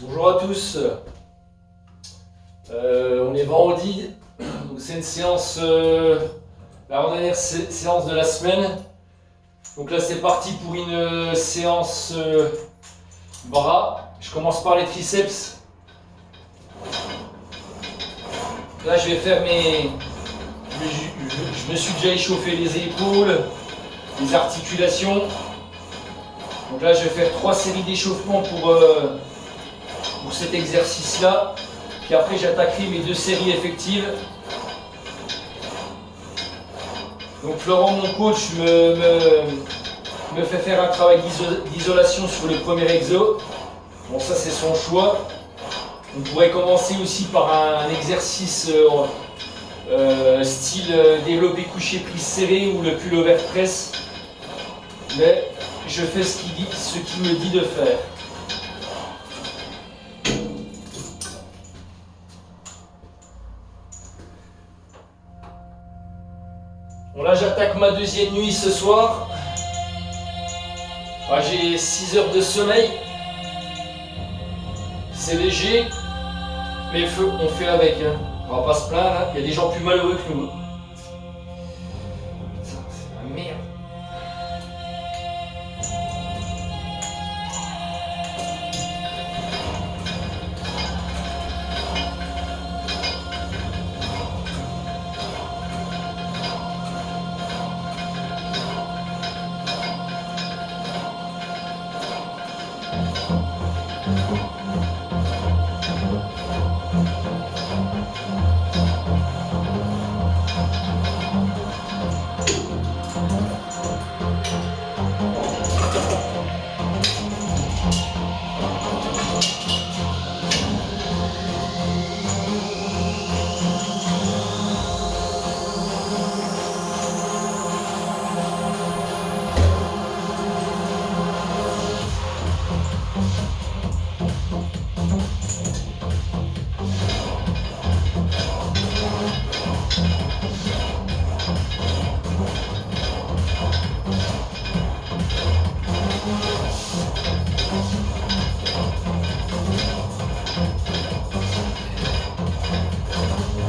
Bonjour à tous, on est vendredi, donc c'est une séance, la dernière séance de la semaine. Donc là c'est parti pour une séance bras. Je commence par les triceps. Là je vais faire je me suis déjà échauffé les épaules, les articulations. Donc là je vais faire 3 séries d'échauffement pour cet exercice-là. Puis après j'attaquerai mes 2 séries effectives. Donc Florent, mon coach, me fait faire un travail d'isolation sur le premier exo. Bon, ça c'est son choix. On pourrait commencer aussi par un exercice style développé couché prise serré ou le pullover press. Mais je fais ce qu'il me dit de faire. Bon là j'attaque ma deuxième nuit ce soir. J'ai 6 heures de sommeil. C'est léger, mais on fait avec. Hein. On va pas se plaindre, hein. Il y a des gens plus malheureux que nous. C'est la merde.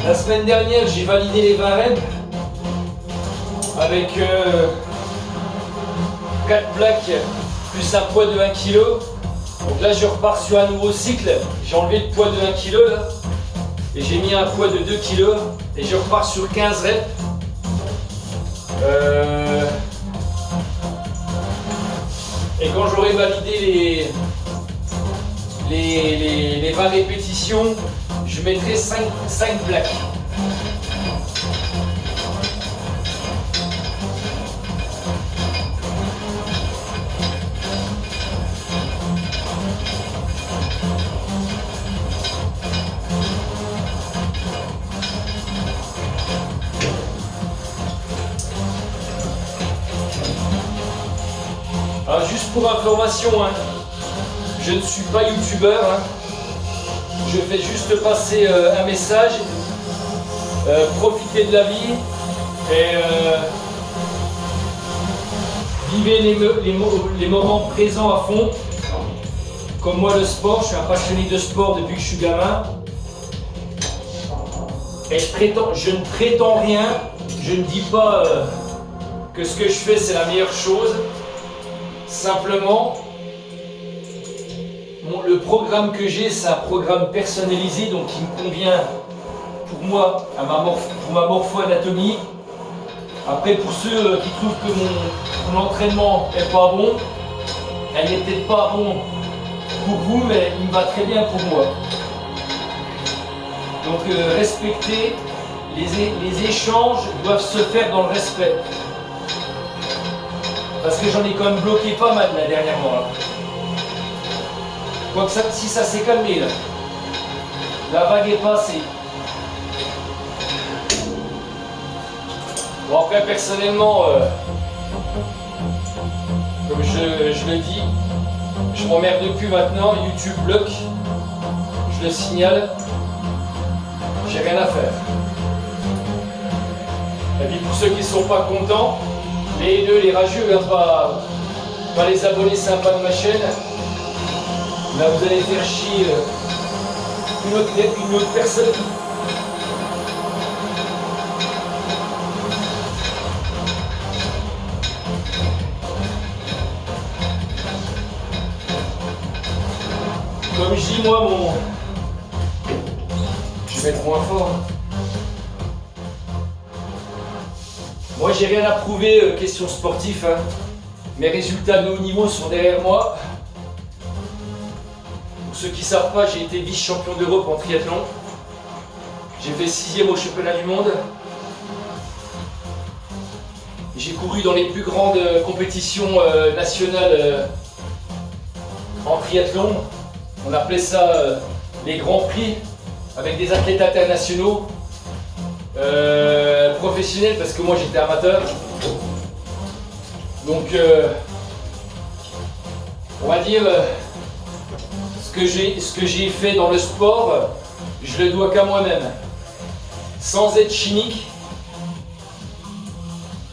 La semaine dernière, j'ai validé les 20 reps avec 4 plaques plus un poids de 1 kg. Donc là, je repars sur un nouveau cycle. J'ai enlevé le poids de 1 kg là, et j'ai mis un poids de 2 kg et je repars sur 15 reps. Et quand j'aurai validé les 20 répétitions, je mettrai 5 plaques. Alors juste pour information, hein, je ne suis pas youtubeur. Hein. Je fais juste passer un message, profitez de la vie et vivez les moments présents à fond. Comme moi le sport, je suis un passionné de sport depuis que je suis gamin. Et je ne prétends rien, je ne dis pas que ce que je fais c'est la meilleure chose. Simplement, le programme que j'ai, c'est un programme personnalisé, donc qui me convient pour moi, pour ma morpho-anatomie. Après, pour ceux qui trouvent que mon entraînement n'est pas bon, elle n'est peut-être pas bon pour vous, mais il me va très bien pour moi. Donc, respecter, les échanges doivent se faire dans le respect. Parce que j'en ai quand même bloqué pas mal là, dernièrement. Là. Quoique si ça s'est calmé là, la vague est passée. Bon après personnellement, comme je le dis, je m'emmerde plus maintenant, YouTube bloque, je le signale, j'ai rien à faire. Et puis pour ceux qui ne sont pas contents, les haineux, les rageux, hein, pas les abonnés sympas de ma chaîne, Là, vous allez faire chier une autre personne. Comme je dis, moi, je vais être moins fort. Moi, j'ai rien à prouver, question sportive. Hein. Mes résultats de haut niveau sont derrière moi. Pour ceux qui ne savent pas, j'ai été vice-champion d'Europe en triathlon. J'ai fait 6e au championnat du monde. J'ai couru dans les plus grandes compétitions nationales en triathlon. On appelait ça les grands prix avec des athlètes internationaux, professionnels parce que moi j'étais amateur. Donc on va dire ce que j'ai fait dans le sport, je le dois qu'à moi-même. Sans être chimique,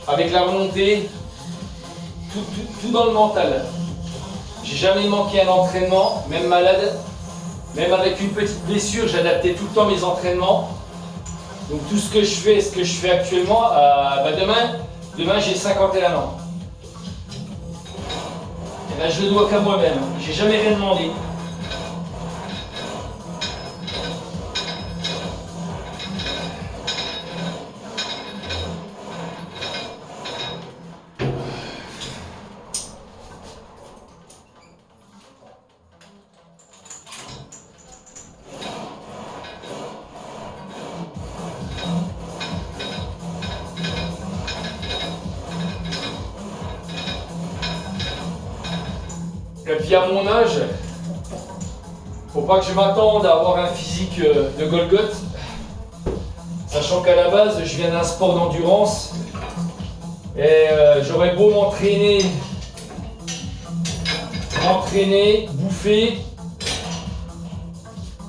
avec la volonté, tout dans le mental. J'ai jamais manqué un entraînement, même malade, même avec une petite blessure, j'adaptais tout le temps mes entraînements. Donc tout ce que je fais actuellement, demain j'ai 51 ans. Et là je le dois qu'à moi-même, j'ai jamais rien demandé. Et puis à mon âge, faut pas que je m'attende à avoir un physique de Golgoth, sachant qu'à la base je viens d'un sport d'endurance et j'aurais beau m'entraîner, bouffer,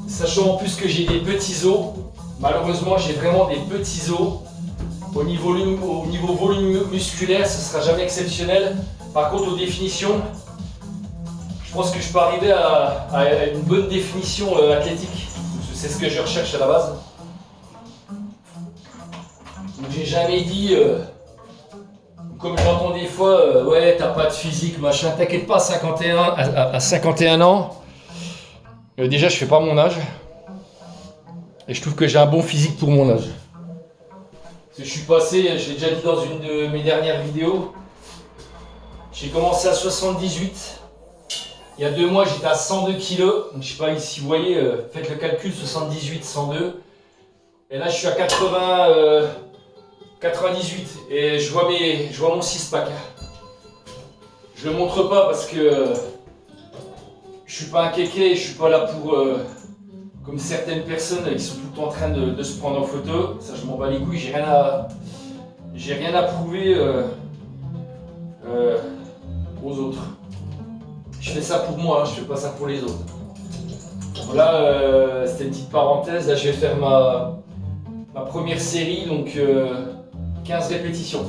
sachant en plus que j'ai des petits os, malheureusement j'ai vraiment des petits os, au niveau volume musculaire ce sera jamais exceptionnel, par contre aux définitions, je pense que je peux arriver à une bonne définition athlétique. C'est ce que je recherche à la base. Donc j'ai jamais dit, comme j'entends des fois, ouais t'as pas de physique, machin, t'inquiète pas, à 51 ans, déjà je fais pas mon âge. Et je trouve que j'ai un bon physique pour mon âge. Parce que je suis passé, je l'ai déjà dit dans une de mes dernières vidéos, j'ai commencé à 78. Il y a 2 mois, j'étais à 102 kg. Donc, je sais pas si vous voyez, faites le calcul, 78, 102. Et là, je suis à 98. Et je vois mon 6-pack. Je le montre pas parce que je suis pas un kéké. Je suis pas là pour, comme certaines personnes qui sont tout le temps en train de se prendre en photo. Ça, je m'en bats les couilles. J'ai rien à prouver aux autres. Je fais ça pour moi, je fais pas ça pour les autres. Voilà, c'était une petite parenthèse. Là, je vais faire ma première série, donc 15 répétitions.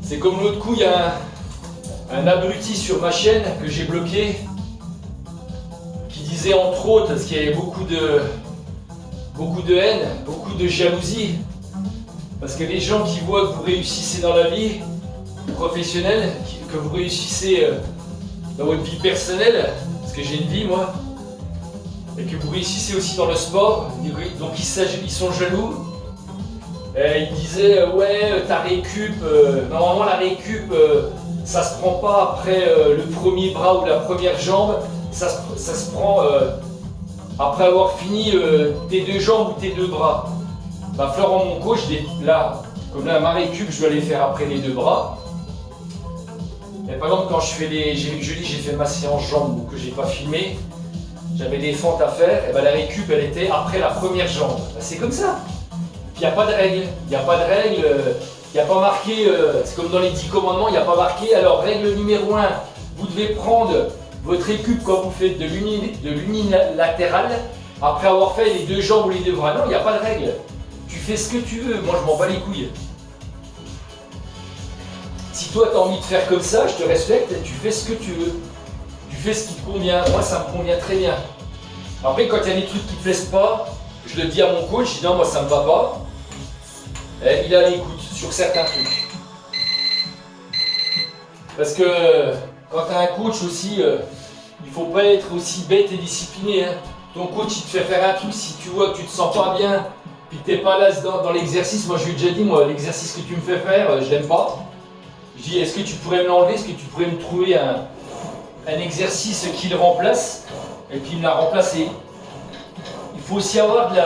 C'est comme l'autre coup, il y a un abruti sur ma chaîne que j'ai bloqué qui disait entre autres, parce qu'il y avait beaucoup de haine, beaucoup de jalousie, parce que les gens qui voient que vous réussissez dans la vie professionnelle, que vous réussissez dans votre vie personnelle, parce que j'ai une vie moi, et que vous réussissez aussi dans le sport, donc ils sont jaloux. Il disait ouais, ta récup, normalement la récup, ça se prend pas après le premier bras ou la première jambe, ça se prend après avoir fini tes deux jambes ou tes deux bras. Bah, Florent, mon coach, là, comme là, ma récup, je dois les faire après les deux bras. Et par exemple, quand je fais jeudi, j'ai fait ma séance jambes, donc que j'ai pas filmé, j'avais des fentes à faire, et bah, la récup, elle était après la première jambe. Bah, c'est comme ça. Il n'y a pas de règle, il n'y a pas de règle, il n'y a pas marqué, c'est comme dans les 10 commandements, il n'y a pas marqué, alors règle numéro 1, vous devez prendre votre récup quand vous faites de l'unilatéral, après avoir fait les deux jambes ou les deux bras. Non, il n'y a pas de règle. Tu fais ce que tu veux, moi je m'en bats les couilles. Si toi tu as envie de faire comme ça, je te respecte, tu fais ce que tu veux. Tu fais ce qui te convient, moi ça me convient très bien. Après quand il y a des trucs qui ne plaisent pas, je le dis à mon coach, je dis non moi ça me va pas. Et il a l'écoute sur certains trucs. Parce que quand tu as un coach aussi, il ne faut pas être aussi bête et discipliné. Hein. Ton coach il te fait faire un truc, si tu vois que tu te sens pas bien, puis que tu n'es pas là dans l'exercice, moi je lui ai déjà dit, moi l'exercice que tu me fais faire, je l'aime pas. Je dis, est-ce que tu pourrais me l'enlever, est-ce que tu pourrais me trouver un exercice qui le remplace? Et puis il me l'a remplacé. Il faut aussi avoir de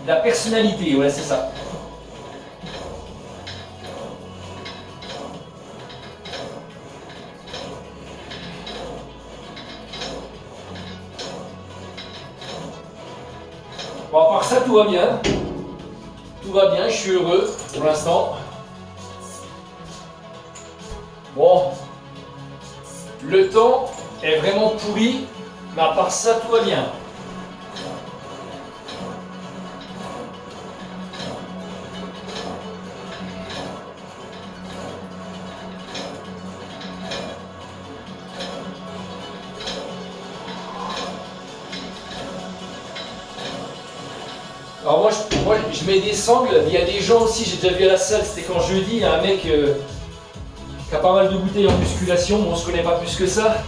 la personnalité, ouais c'est ça. Bon, à part ça, tout va bien. Tout va bien, je suis heureux pour l'instant. Bon, le temps est vraiment pourri, mais à part ça, tout va bien. Alors moi je mets des sangles, il y a des gens aussi, j'ai déjà vu à la salle, c'était quand jeudi, il y a un mec qui a pas mal de bouteilles en musculation, bon, on se connaît pas plus que ça,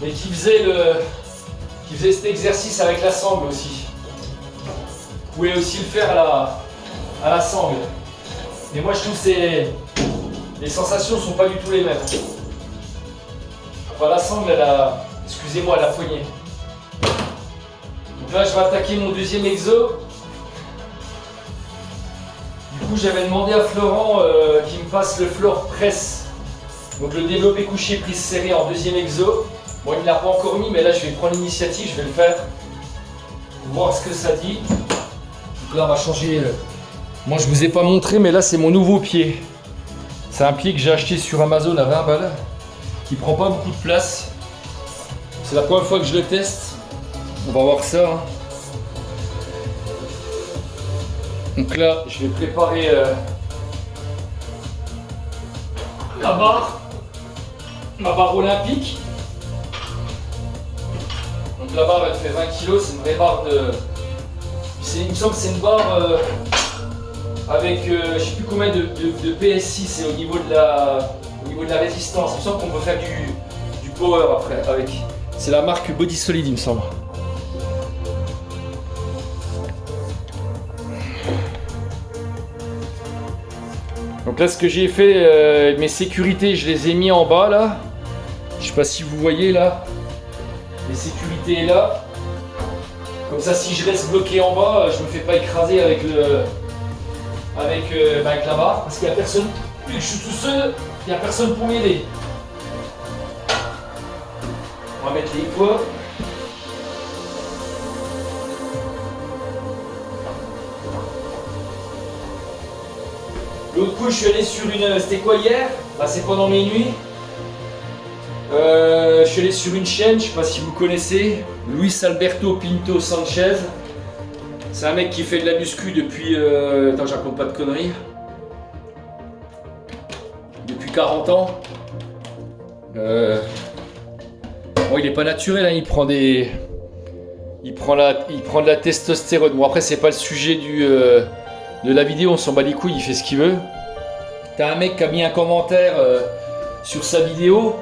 mais qui faisait cet exercice avec la sangle aussi. Vous pouvez aussi le faire à la sangle. Mais moi je trouve que les sensations sont pas du tout les mêmes. Enfin, la sangle, excusez-moi, la poignée. Donc là je vais attaquer mon deuxième exo. Du coup, j'avais demandé à Florent qu'il me fasse le floor press. Donc le développé couché prise serrée en deuxième exo. Bon, il ne l'a pas encore mis, mais là je vais prendre l'initiative, je vais le faire. Pour voir ce que ça dit. Donc là on va changer. Moi je vous ai pas montré, mais là c'est mon nouveau pied. C'est un pied que j'ai acheté sur Amazon à 20 balles. Qui prend pas beaucoup de place. C'est la première fois que je le teste. On va voir ça. Hein. Donc là, je vais préparer la barre, ma barre olympique. Donc la barre elle fait 20 kg, c'est une vraie barre de... Il me semble que c'est une barre avec je sais plus combien de PSI, c'est au niveau de la résistance. Il me semble qu'on peut faire du power après avec. C'est la marque Body Solid il me semble. Donc là ce que j'ai fait, mes sécurités je les ai mis en bas là. Je sais pas si vous voyez là. Les sécurités là. Comme ça si je reste bloqué en bas, je me fais pas écraser avec la barre. Parce qu'il n'y a personne. Vu que je suis tout seul, il n'y a personne pour m'aider. On va mettre les poids. L'autre coup, je suis allé sur une... C'était quoi hier? Bah, c'est pendant mes nuits. Je suis allé sur une chaîne, je sais pas si vous connaissez, Luis Alberto Pinto Sanchez. C'est un mec qui fait de la muscu depuis... Attends, je raconte pas de conneries. Depuis 40 ans. Bon, il est pas naturel, hein, il prend de la testostérone. Bon, après, c'est pas le sujet de la vidéo, on s'en bat les couilles, il fait ce qu'il veut. T'as un mec qui a mis un commentaire sur sa vidéo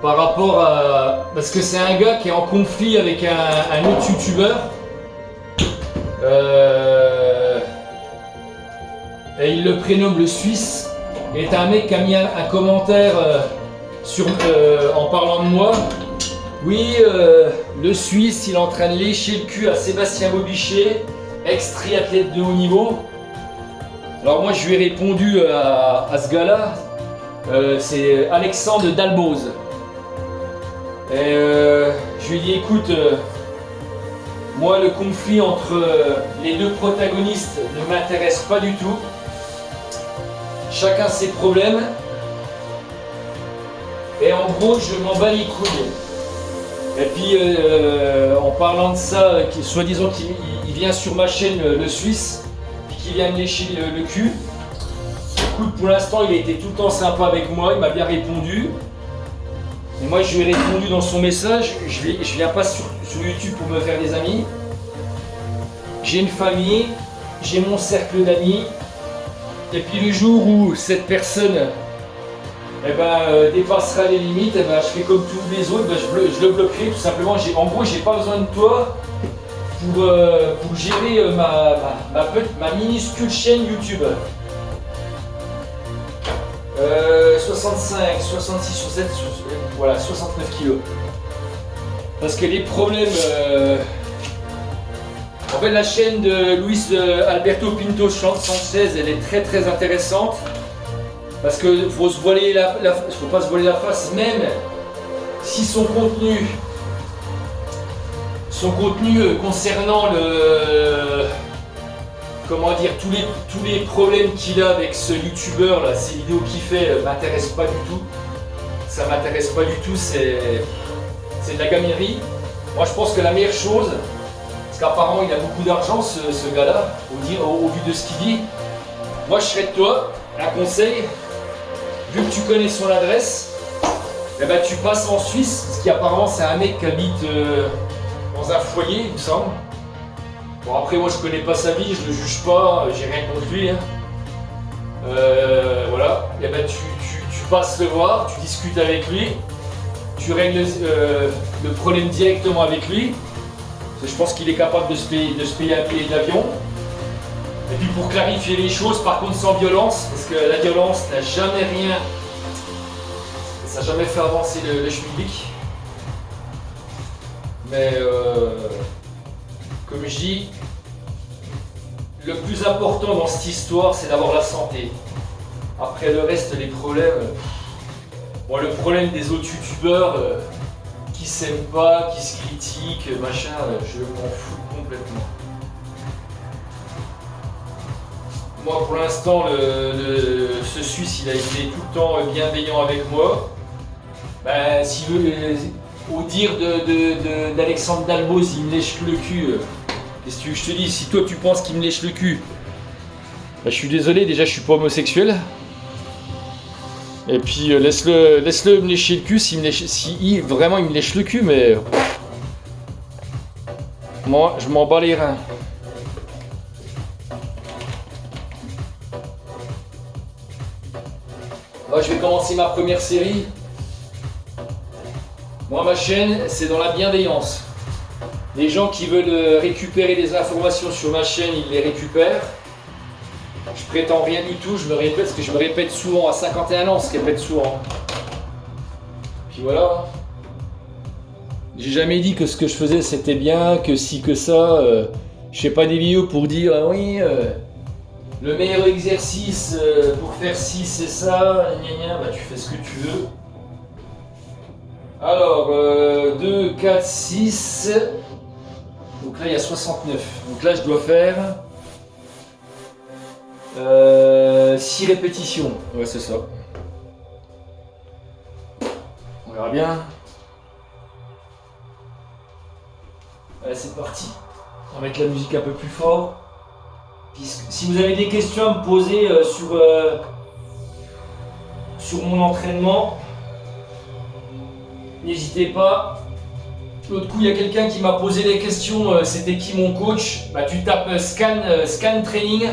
par rapport à... Parce que c'est un gars qui est en conflit avec un autre youtubeur. et il le prénomme le Suisse, est un mec qui a mis un commentaire en parlant de moi. Oui, le Suisse, il est en train de lécher le cul à Sébastien Bobichet, ex-triathlète de haut niveau. Alors moi je lui ai répondu à ce gars-là, c'est Alexandre Dalboz. Et je lui ai dit écoute, moi le conflit entre les deux protagonistes ne m'intéresse pas du tout. Chacun ses problèmes. Et en gros je m'en bats les couilles. Et puis en parlant de ça, soi-disant qu'il vient sur ma chaîne le Suisse, puis qu'il vient me lécher le cul. Écoute, pour l'instant il a été tout le temps sympa avec moi, il m'a bien répondu. Et moi je lui ai répondu dans son message, je viens pas sur YouTube pour me faire des amis. J'ai une famille, j'ai mon cercle d'amis. Et puis le jour où cette personne dépassera les limites, je fais comme tous les autres, je le bloquerai tout simplement. En gros, j'ai pas besoin de toi pour gérer ma minuscule chaîne YouTube. 65, 66, 67, voilà, 69 kilos. Parce que les problèmes... En fait, la chaîne de Luis Alberto Pinto Sanchez, elle est très très intéressante. Parce que faut pas se voiler la face, même si son contenu concernant tous les problèmes qu'il a avec ce youtubeur là, ces vidéos qu'il fait m'intéressent pas du tout. Ça m'intéresse pas du tout, c'est de la gaminerie. Moi je pense que la meilleure chose, parce qu'apparemment il a beaucoup d'argent ce gars-là, au vu de ce qu'il dit. Moi je serais de toi, un conseil. Vu que tu connais son adresse, tu passes en Suisse, parce qu'apparemment c'est un mec qui habite dans un foyer, il me semble. Bon après moi je connais pas sa vie, je le juge pas, j'ai rien contre lui. Hein. Voilà, tu passes le voir, tu discutes avec lui, tu règles le problème directement avec lui. Je pense qu'il est capable de se payer un billet d'avion. Et puis pour clarifier les choses, par contre sans violence, parce que la violence n'a jamais rien, ça n'a jamais fait avancer le schmilblick. Mais comme je dis, le plus important dans cette histoire, c'est d'avoir la santé. Après le reste, les problèmes, bon, le problème des autres youtubeurs qui s'aiment pas, qui se critiquent, machin, je m'en fous complètement. Moi pour l'instant, ce Suisse il a été tout le temps bienveillant avec moi. S'il veut, au dire d'Alexandre Dalboz, il me lèche le cul. Qu'est-ce que je te dis, si toi tu penses qu'il me lèche le cul, je suis désolé, déjà je suis pas homosexuel. Et puis laisse-le me lécher le cul si vraiment il me lèche le cul, mais moi je m'en bats les reins. Je vais commencer ma première série. Moi, ma chaîne, c'est dans la bienveillance. Les gens qui veulent récupérer des informations sur ma chaîne, ils les récupèrent. Je prétends rien du tout, je me répète, parce que je me répète souvent à 51 ans, ce qui répète souvent. Puis voilà. J'ai jamais dit que ce que je faisais c'était bien, que si, que ça. Je fais pas des vidéos pour dire oui. Le meilleur exercice pour faire ci, c'est ça, tu fais ce que tu veux. Alors, 2, 4, 6. Donc là, il y a 69. Donc là, je dois faire 6 répétitions. Ouais, c'est ça. On verra bien. Allez, c'est parti. On va mettre la musique un peu plus fort. Si vous avez des questions à me poser sur mon entraînement, n'hésitez pas. L'autre coup, il y a quelqu'un qui m'a posé des questions, c'était qui mon coach? Tu tapes scan training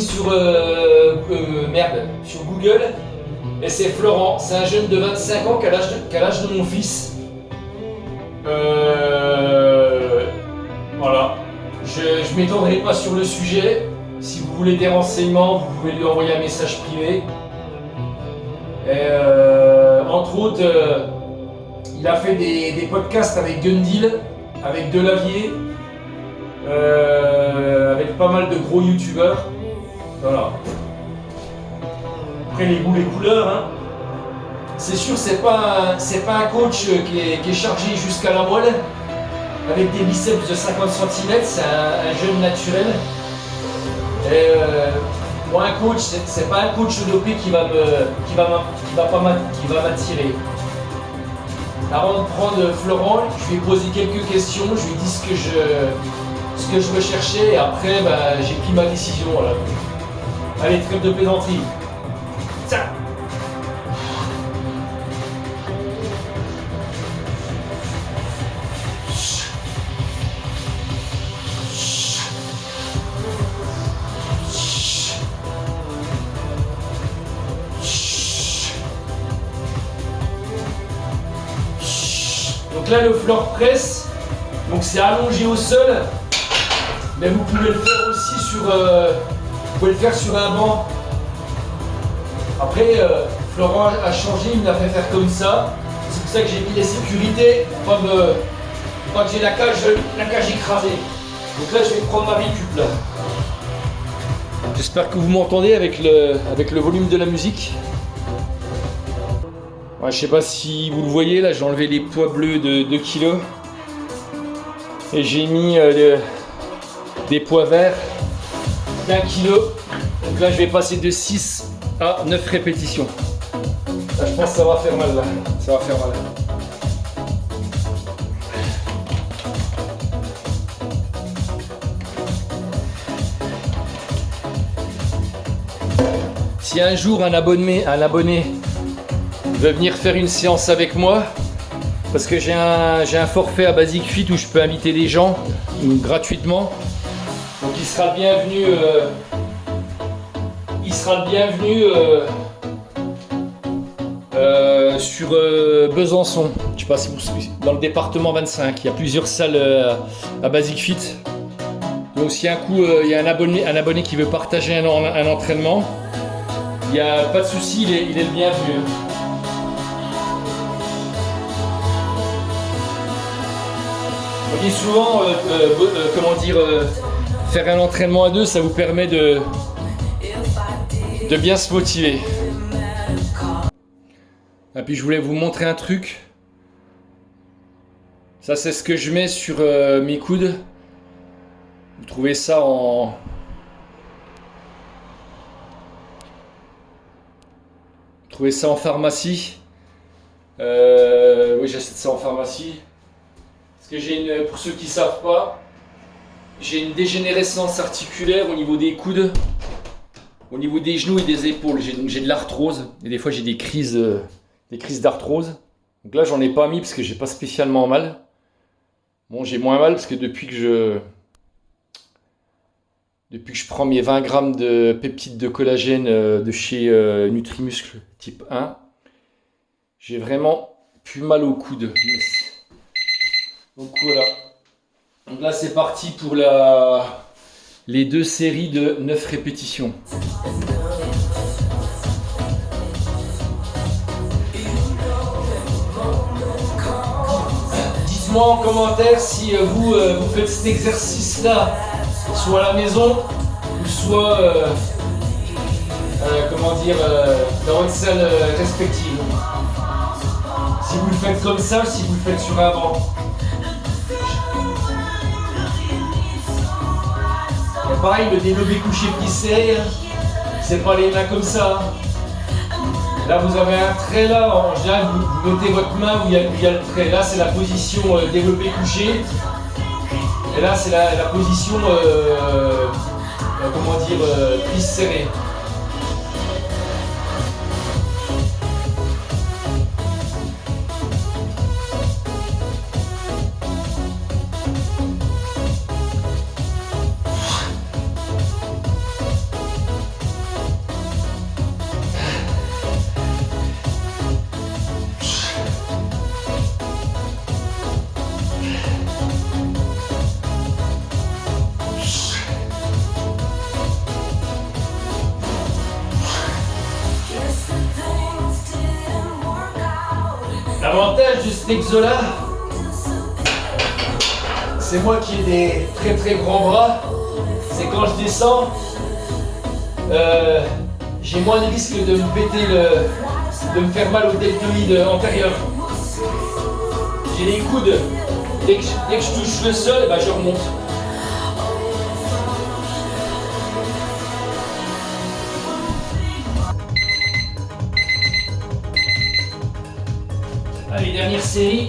sur sur Google, et c'est Florent, c'est un jeune de 25 ans qui a l'âge de mon fils. Voilà. Je m'étendrai pas sur le sujet. Si vous voulez des renseignements, vous pouvez lui envoyer un message privé. Et, entre autres, il a fait des podcasts avec Gundil, avec Delavier, avec pas mal de gros youtubeurs. Voilà. Après les goûts, les couleurs, hein. C'est sûr, c'est pas un coach qui est chargé jusqu'à la moelle, avec des biceps de 50 cm, c'est un jeune naturel. Et moi, un coach, c'est pas un coach dopé qui va m'attirer. Avant de prendre Florent, je lui ai posé quelques questions, je lui ai dit ce que je recherchais, et après j'ai pris ma décision. Voilà. Allez, trêve de plaisanterie. Tiens. Donc là, le floor press, donc c'est allongé au sol, mais vous pouvez le faire aussi sur un banc. Après, Florent a changé, il me l'a fait faire comme ça. C'est pour ça que j'ai mis les sécurités, pas que j'ai la cage écrasée. Donc là, je vais prendre ma récup là. J'espère que vous m'entendez avec le volume de la musique. Ouais, je sais pas si vous le voyez, là j'ai enlevé les poids bleus de 2 kg et j'ai mis des poids verts d'1 kg. Donc là je vais passer de 6 à 9 répétitions. Là, je pense que ça va faire mal là. Ça va faire mal. Si un jour un abonné veut venir faire une séance avec moi, parce que j'ai un forfait à Basic Fit où je peux inviter des gens gratuitement, donc il sera le bienvenu sur Besançon. Je sais pas si vous dans le département 25, il y a plusieurs salles à Basic Fit. Donc si un coup il y a un abonné qui veut partager un entraînement, il n'y a pas de souci, il est le bienvenu. On dit souvent, faire un entraînement à deux, ça vous permet de bien se motiver. Et puis je voulais vous montrer un truc. Ça, c'est ce que je mets sur mes coudes. Vous trouvez ça en pharmacie. Oui, j'achète ça en pharmacie. Parce que pour ceux qui ne savent pas, j'ai une dégénérescence articulaire au niveau des coudes, au niveau des genoux et des épaules. J'ai de l'arthrose et des fois j'ai des crises d'arthrose. Donc là, j'en ai pas mis parce que j'ai pas spécialement mal. Bon, j'ai moins mal parce que depuis que je prends mes 20 grammes de peptides de collagène de chez Nutrimuscle type 1, j'ai vraiment plus mal au coude. Donc voilà. Donc là c'est parti pour les 2 séries de 9 répétitions. Dites-moi en commentaire si vous faites cet exercice-là, soit à la maison, ou soit dans votre salle respective. Si vous le faites comme ça, si vous le faites sur un banc. Et pareil, le développé couché plissé, c'est pas les mains comme ça. Là, vous avez un trait là, en général, vous mettez votre main où il y a le trait. Là, c'est la position développé couché. Et là, c'est la position, plisse serré. L'avantage de cet exo-là, c'est moi qui ai des très très grands bras, c'est quand je descends, j'ai moins de risque de me péter de me faire mal au deltoïde antérieur. J'ai les coudes, dès que je touche le sol, bah, je remonte. Allez, dernière série.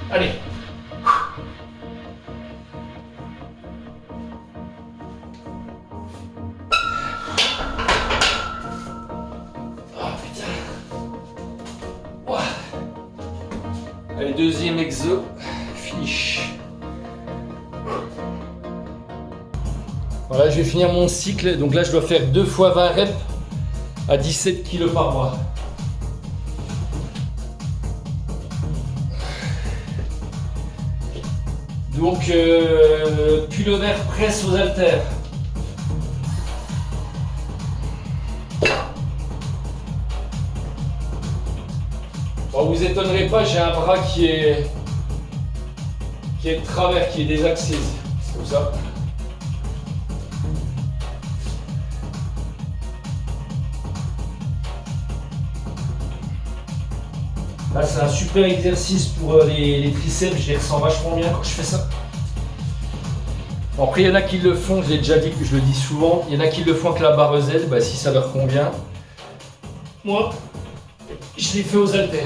Allez. Oh putain. Ouah. Allez, deuxième exo. Finish. Voilà, je vais finir mon cycle. Donc là, je dois faire 2 fois 20 reps à 17 kg par mois. Donc, pullover presse aux haltères. Bon, vous étonnerez pas, j'ai un bras qui est de travers, qui est désaxé. C'est comme ça. Là, c'est un super exercice pour les triceps, je les ressens vachement bien quand je fais ça. Bon, après, il y en a qui le font, je l'ai déjà dit, je le dis souvent, il y en a qui le font avec la barre Z, bah, si ça leur convient. Moi, je l'ai fait aux haltères.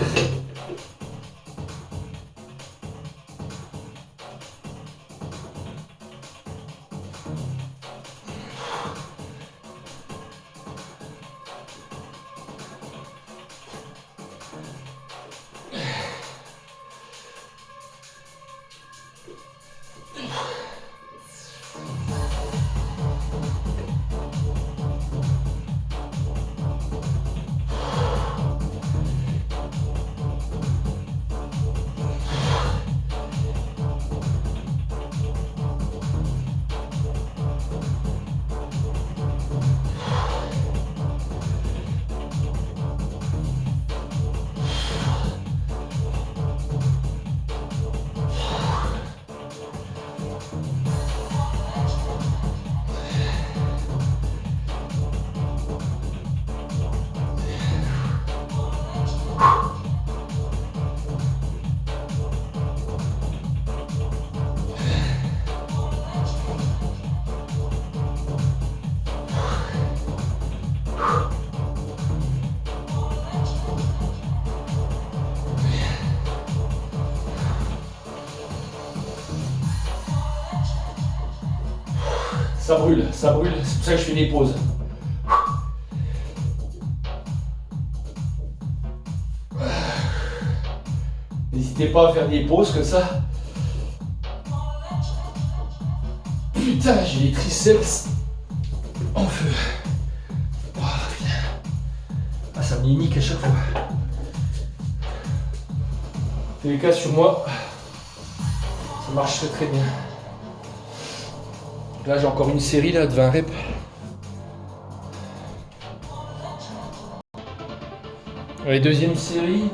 Ça brûle, c'est pour ça que je fais des pauses. N'hésitez pas à faire des pauses comme ça. Putain, j'ai les triceps en feu. Oh, putain. Ah, ça me les nique à chaque fois. En tous les cas, sur moi, ça marche très très bien. Là, j'ai encore une série là, de 20 reps. Allez, deuxième série.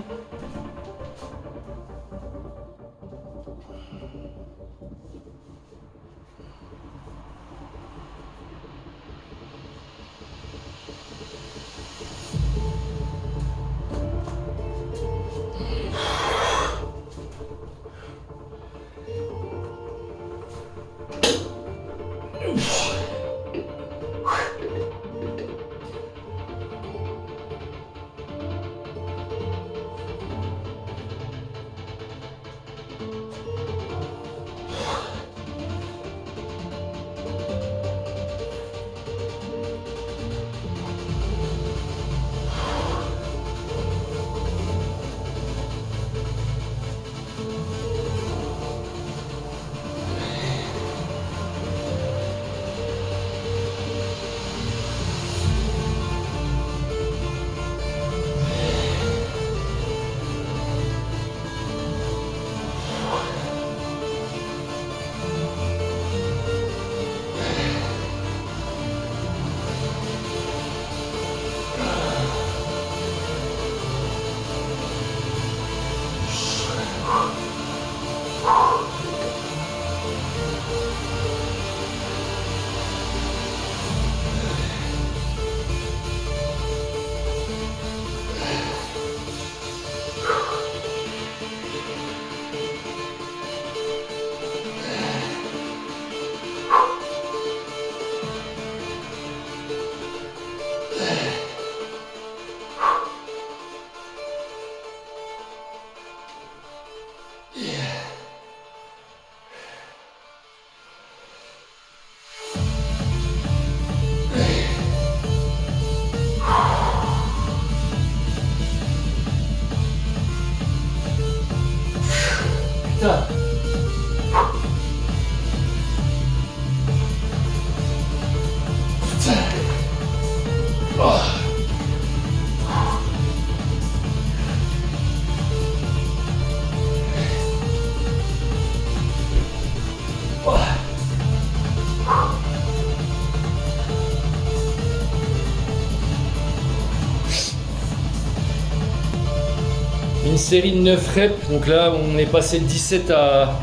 Une série de 9 reps, donc là on est passé de 17 à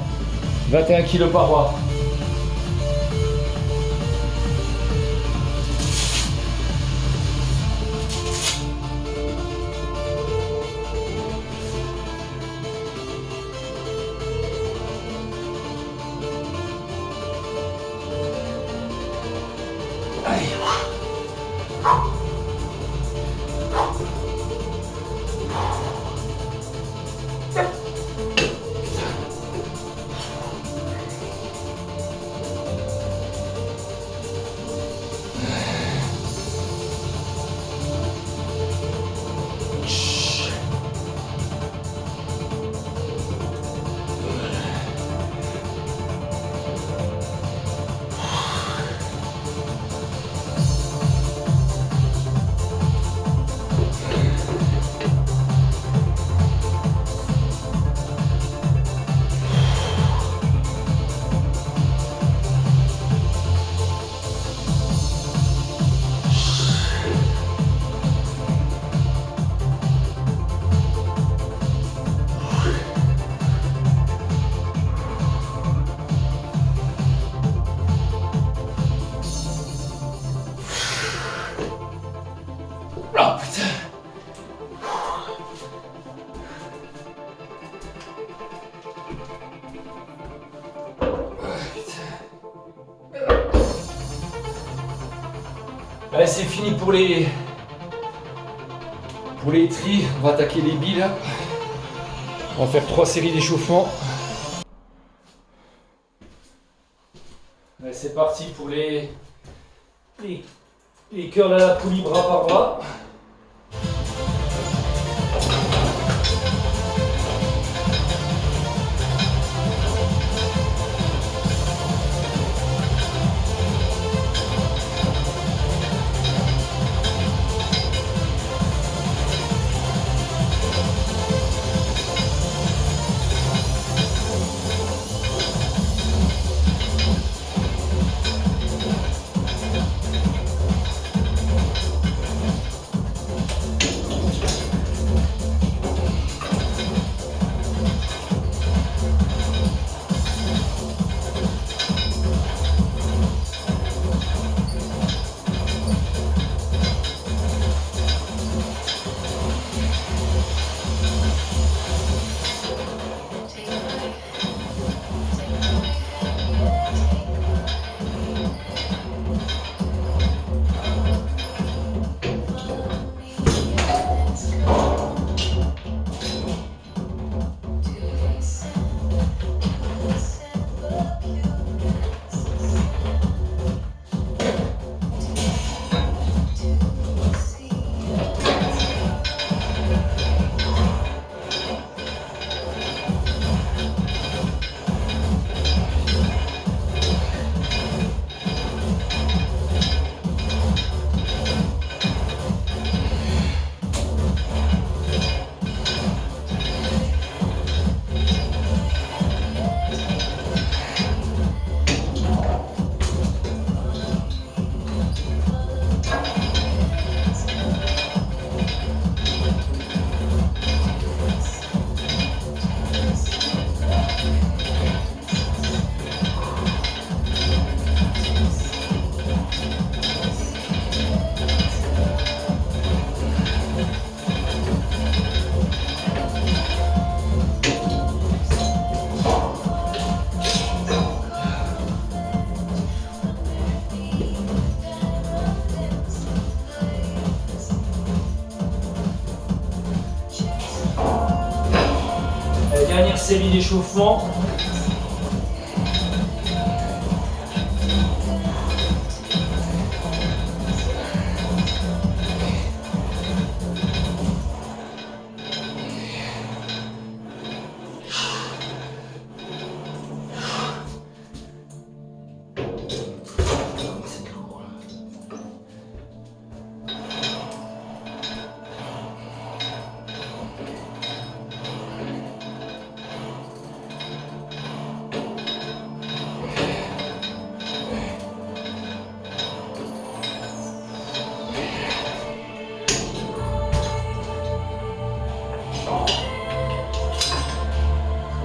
21 kg par mois. Oh putain. Allez, c'est fini pour les tris. On va attaquer les billes là. On va faire 3 séries d'échauffement. Allez, c'est parti pour les curls à la poulie bras par bras. Dernière série d'échauffement.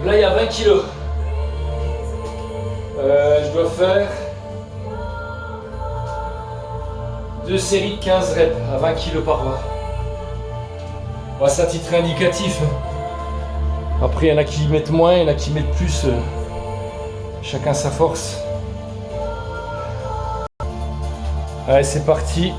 là, il y a 20 kilos. Je dois faire 2 séries de 15 reps à 20 kilos par mois. Bon, c'est un titre indicatif. Après, il y en a qui mettent moins, il y en a qui mettent plus. Chacun sa force. Allez, c'est parti.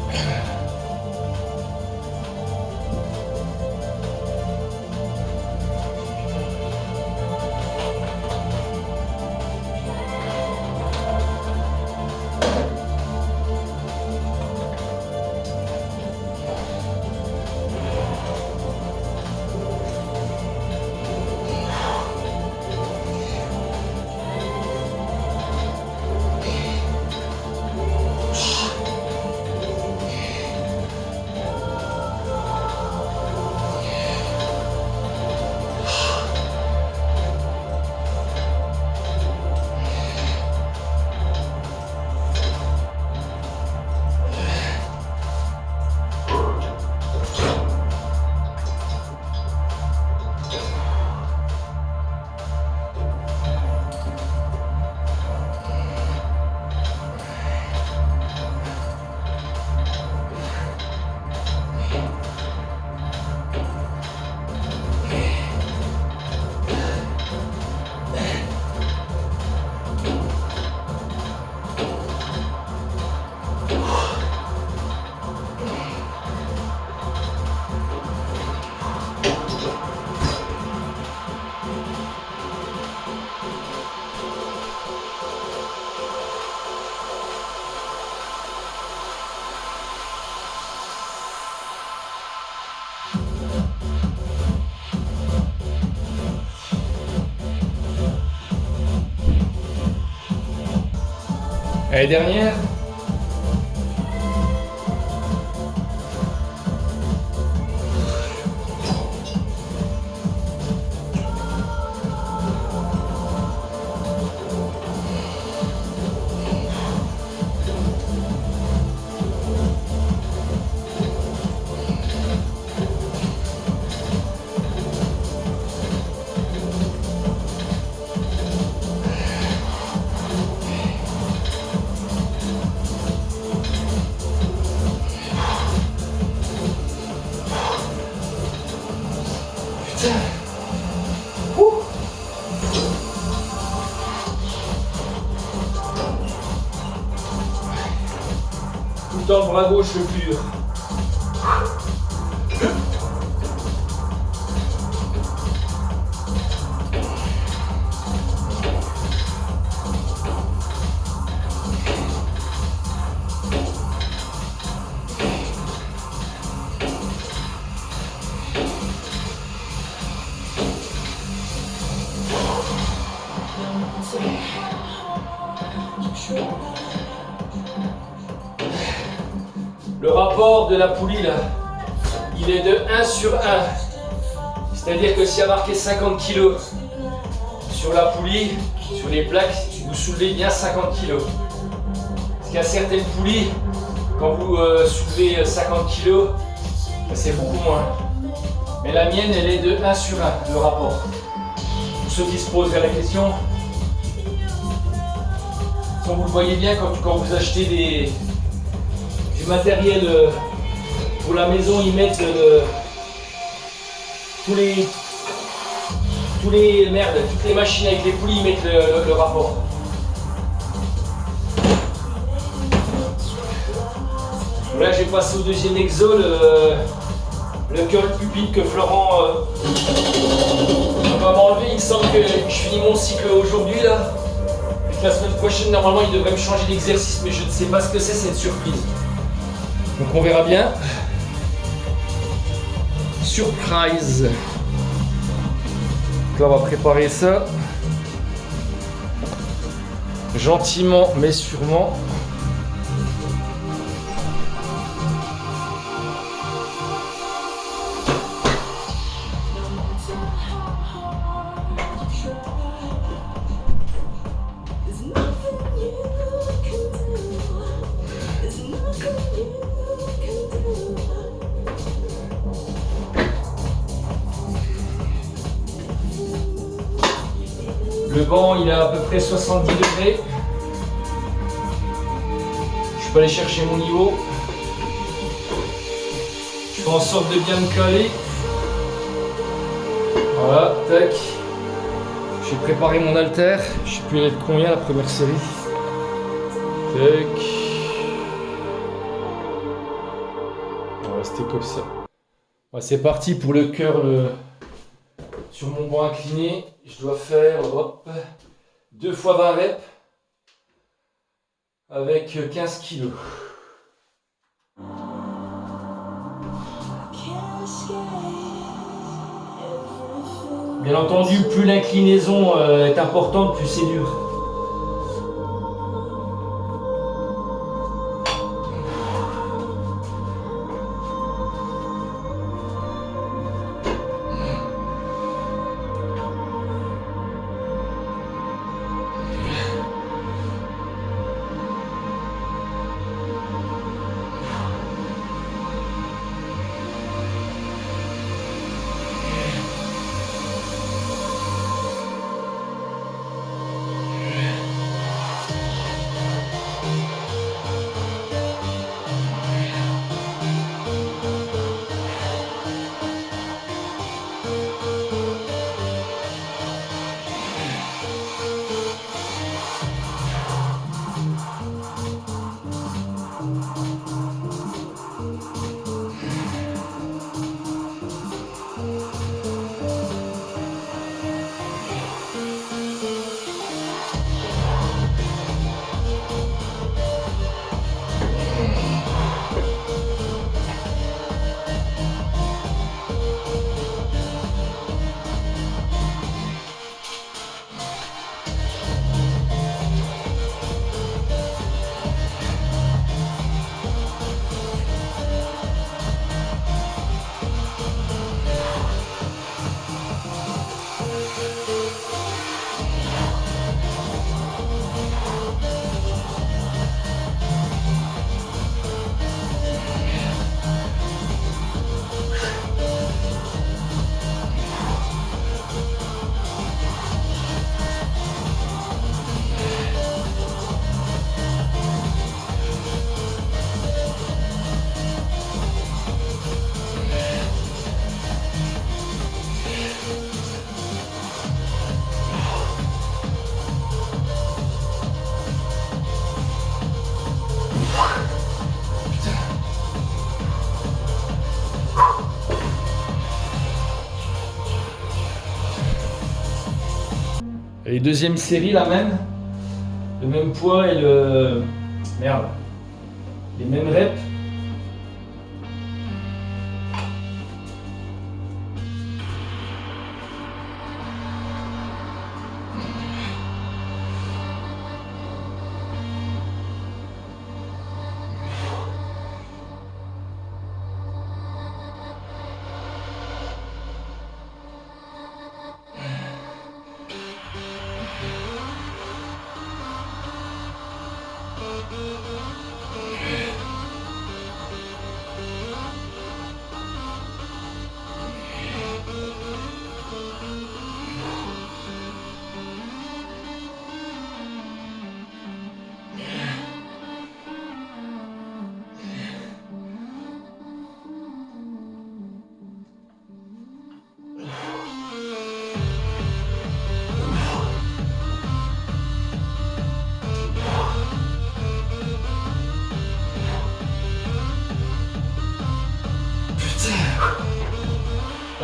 Et dernière. Tout le temps le bras gauche le plus dur. Le rapport de la poulie là, il est de 1 sur 1. C'est-à-dire que s'il y a marqué 50 kg sur la poulie, sur les plaques, vous soulevez bien 50 kg. Parce qu'il y a certaines poulies, quand vous soulevez 50 kg, c'est beaucoup moins. Mais la mienne, elle est de 1 sur 1, le rapport. Pour ceux qui se poseraient la question, vous le voyez bien quand vous achetez du matériel pour la maison, ils mettent toutes les machines avec les poulies, ils mettent le rapport. Là, j'ai passé au deuxième exo, le curl pupille que Florent va m'enlever. Il me semble que je finis mon cycle aujourd'hui là. La semaine prochaine, normalement, il devrait me changer d'exercice, mais je ne sais pas ce que c'est une surprise. Donc on verra bien. Surprise. Donc là, on va préparer ça. Gentiment, mais sûrement. Le banc, il est à peu près 70 degrés. Je peux aller chercher mon niveau. Je fais en sorte de bien me caler. Voilà, tac. J'ai préparé mon haltère. Je sais plus il y en a de combien la première série. Tac. On va rester comme ça. Ouais, c'est parti pour le curl sur mon banc incliné. Je dois faire 2 fois 20 reps avec 15 kilos. Bien entendu, plus l'inclinaison est importante, plus c'est dur. Et deuxième série, la même. Le même poids et le... Merde. Les mêmes reps.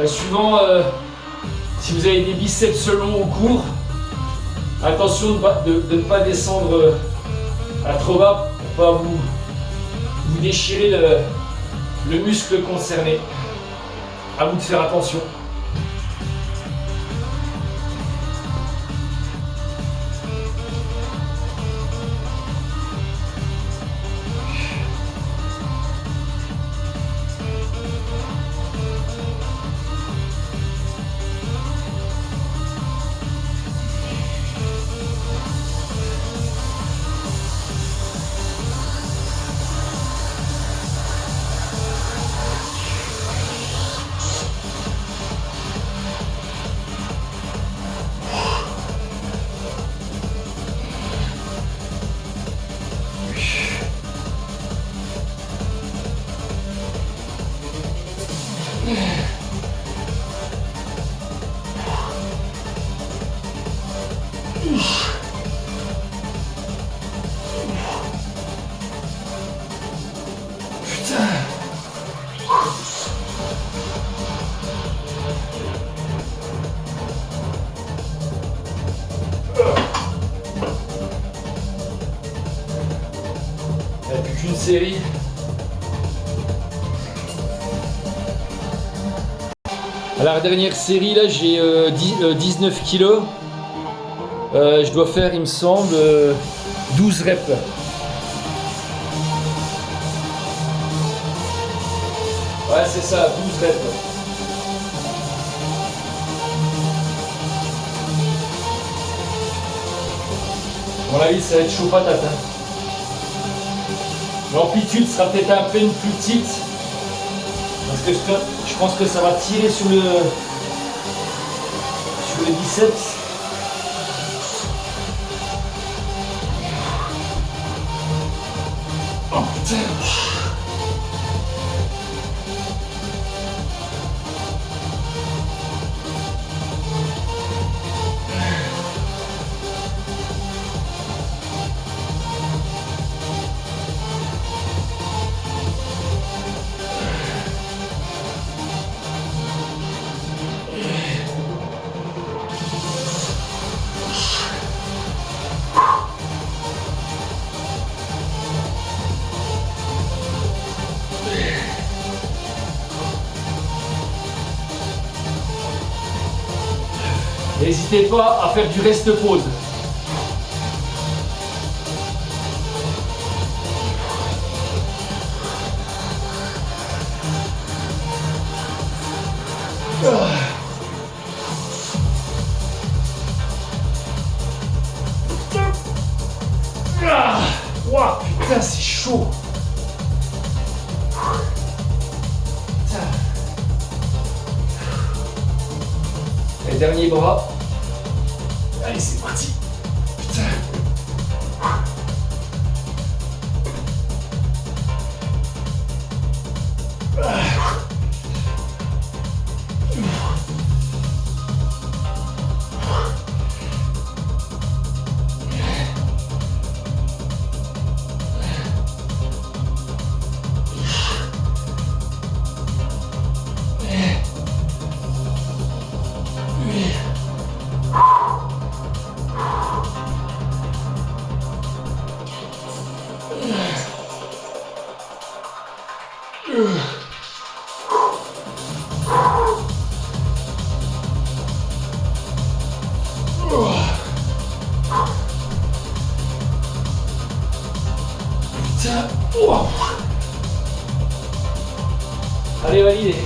Suivant, si vous avez des biceps longs ou courts, attention de ne pas descendre à trop bas pour ne pas vous déchirer le muscle concerné. À vous de faire attention. Il n'y a plus qu'une série. À la dernière série, là, j'ai 19 kilos. Je dois faire, il me semble, 12 reps. Ouais, c'est ça, 12 reps. À mon avis, ça va être chaud patate. Hein. L'amplitude sera peut-être un peu plus petite. Parce que je pense que ça va tirer sur le biceps. Oh putain. N'hésitez pas à faire du reste-pause. Ouah, putain, c'est chaud. Les derniers bras. Allez, c'est parti. Putain. Putain. Wow. Allez, validé.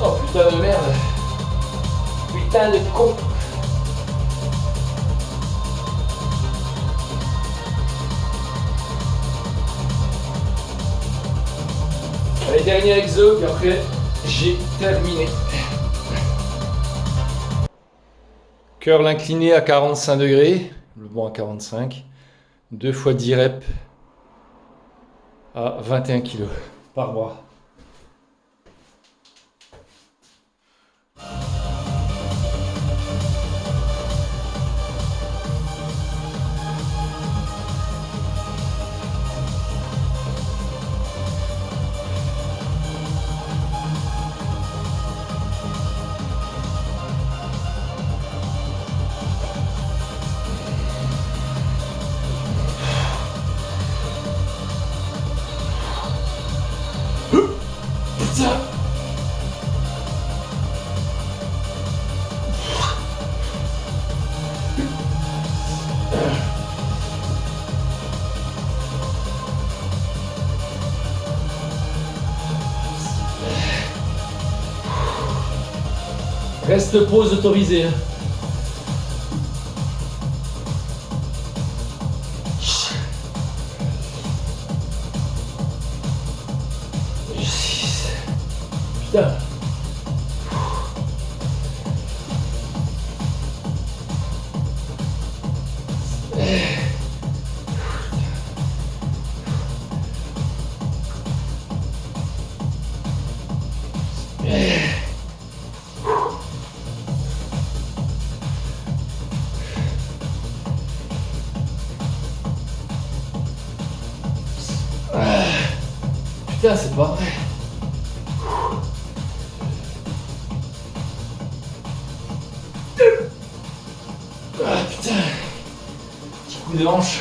Oh putain de merde. Putain de con. Allez, dernier exo, puis après, j'ai terminé. Curl incliné à 45 degrés, le bon à 45. 2 fois 10 reps à 21 kg par bras. Reste pause autorisée. Putain. putain, c'est pas vrai. Ah putain. Petit coup de hanche.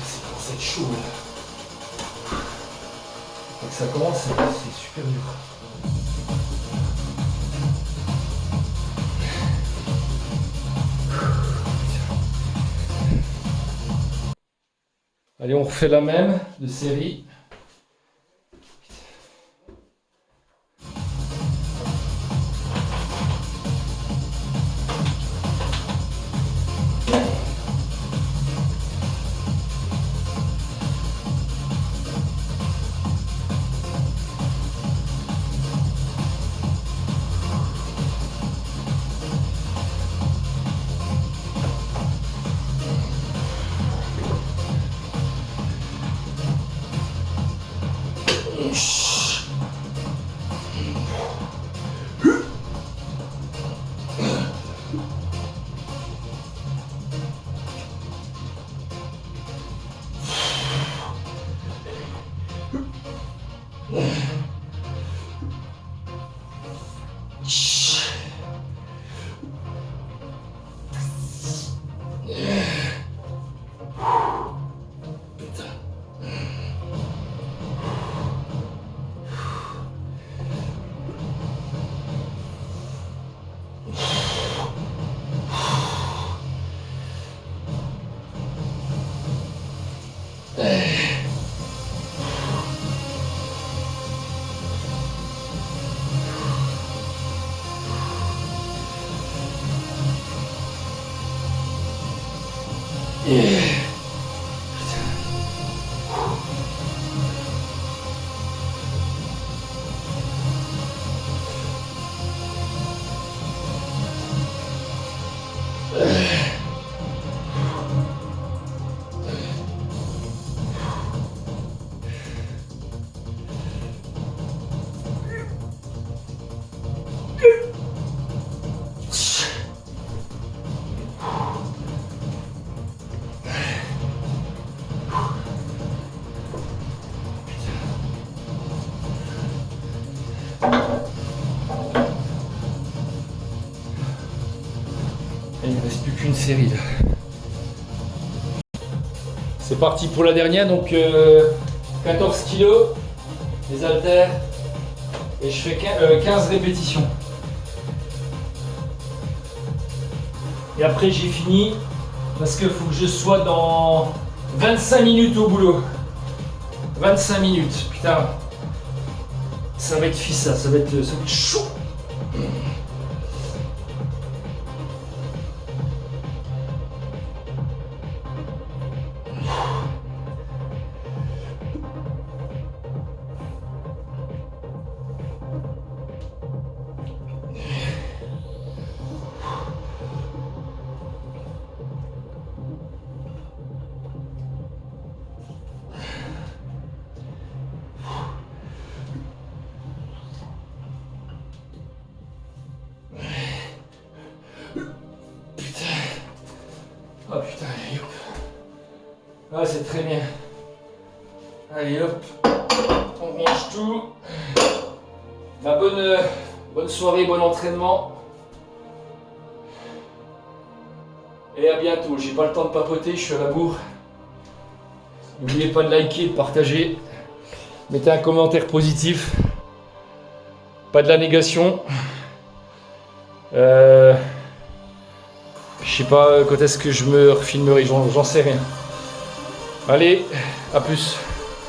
C'est commence à être chaud là. Dès que ça commence, c'est super dur. Allez, on refait la même de série. Et il ne reste plus qu'une série là. C'est parti pour la dernière, donc 14 kilos, les haltères, et je fais 15 répétitions. Et après j'ai fini, parce qu'il faut que je sois dans 25 minutes au boulot. 25 minutes, putain. Ça va être fissa, ça va être chaud. Oh putain, allez hop. Ah, c'est très bien. Allez hop. On range tout. Bah, bonne soirée, bon entraînement. Et à bientôt. J'ai pas le temps de papoter, je suis à la bourre. N'oubliez pas de liker, de partager. Mettez un commentaire positif. Pas de la négation. Je sais pas quand est-ce que je me refilmerai, j'en sais rien. Allez, à plus.